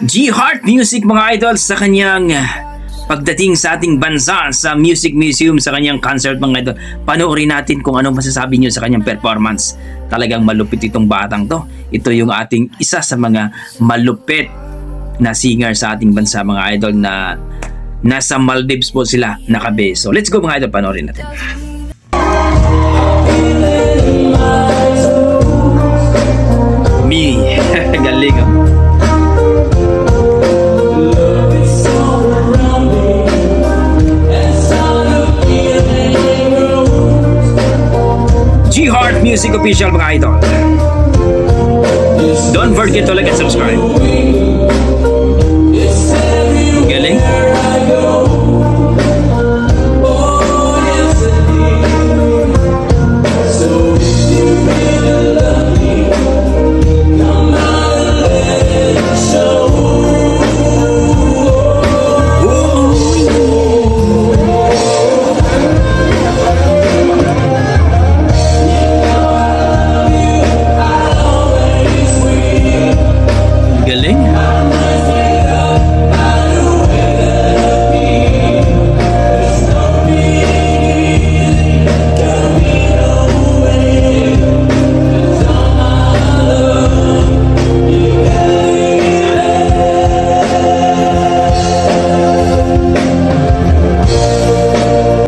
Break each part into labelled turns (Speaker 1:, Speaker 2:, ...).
Speaker 1: G-Heart Music mga idol sa kanyang pagdating sa ating bansa sa Music Museum sa kanyang concert mga idol. Panoorin natin kung ano masasabi niyo sa kanyang performance. Talagang malupit itong batang to. Ito yung ating isa sa mga malupit na singer sa ating bansa mga idol na nasa Maldives po sila nakabase. So let's go mga idol, panoorin natin. Me, galing oh. G-Heart Music Official mga idol. Don't forget to like and subscribe. Galing.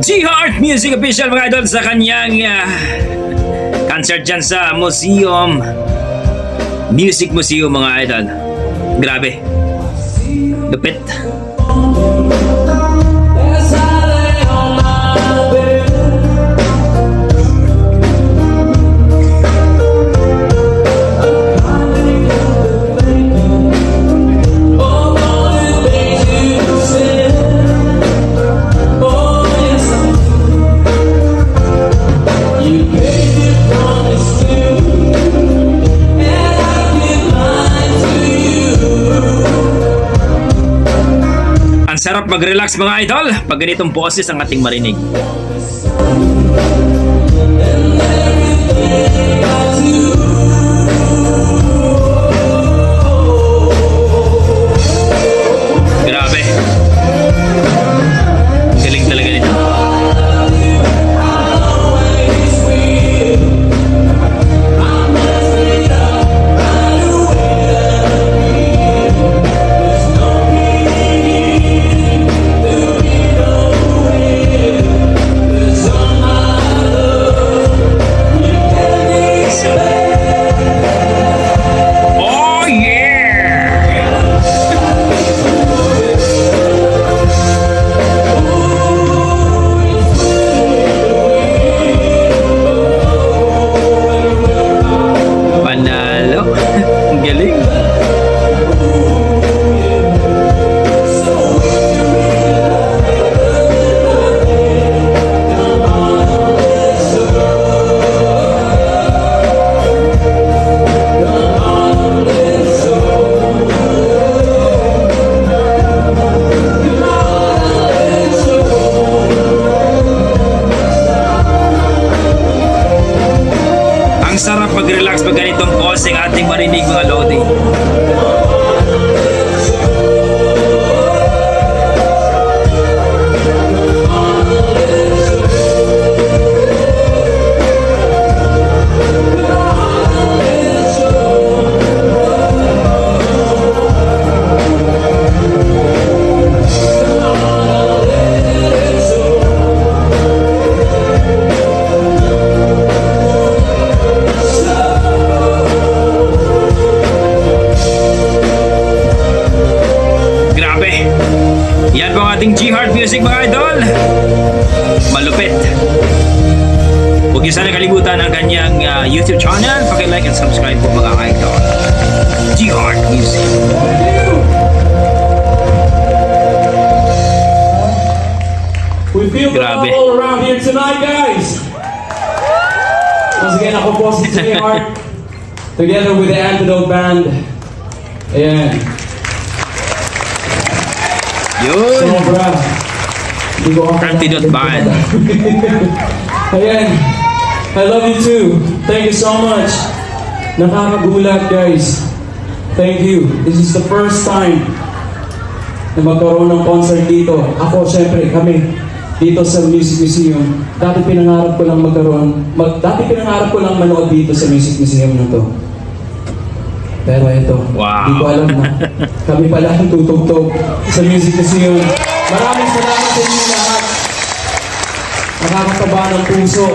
Speaker 1: G-Heart Music Official mga idol sa kanyang concert dyan sa Museum, Music Museum mga idol. Grabe, lupit. Ang sarap mag-relax mga idol pag ganitong boses ang ating marinig. Grabe. Galing talaga nito. Galing. Ang sarap mag-relax pag ganitong posing ating marinig mga lodi. Yan po ang ating G-Heart Music mga idol. Malupit. Huwag niyo sana kalimutan ang kanyang YouTube channel. Paki-like and subscribe po mga idol. G-Heart Music.
Speaker 2: We feel the love all around here tonight, guys. Once again, ako po si G-Heart together with the Antidote Band. Ayan.
Speaker 1: Yun.
Speaker 2: Sobra.
Speaker 1: Antidote Band.
Speaker 2: Ayan. I love you too. Thank you so much. Nakakagulat, guys. thank you. This is the first time na magkaroon ng concert dito. Ako, syempre, kami dito sa Music Museum. Dati pinangarap ko lang manood dito sa Music Museum na to. Pero ito,
Speaker 1: Wow.
Speaker 2: di ko alam na kami pala ang tutugtog sa Music Museum. Maraming salamat sa inyo lahat. Nakakataba ng puso.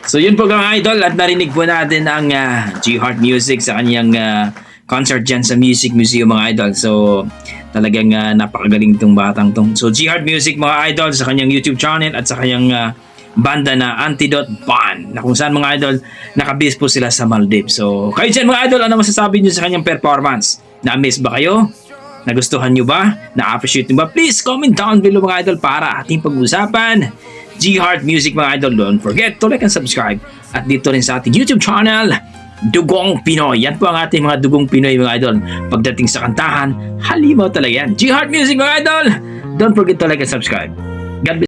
Speaker 1: So yun po mga idol, at narinig po natin ang G Heart Music sa kanyang concert dyan sa Music Museum mga idol. So talagang napakagaling itong batang tong. So G Heart Music mga idol sa kanyang YouTube channel at sa kanyang banda na Antidote Band, na kung saan mga idol nakabase po sila sa Maldives. So kayo dyan mga idol, ano masasabi nyo sa kanyang performance? Na-miss ba kayo? Nagustuhan nyo ba? Na-appreciate nyo ba? Please comment down below mga idol para ating pag-usapan. G Heart Music mga idol, don't forget to like and subscribe. At dito rin sa ating YouTube channel, Dugong Pinoy. Yan po ang ating mga Dugong Pinoy mga idol. Pagdating sa kantahan, halimaw talaga yan. G Heart Music mga idol, don't forget to like and subscribe. God bless.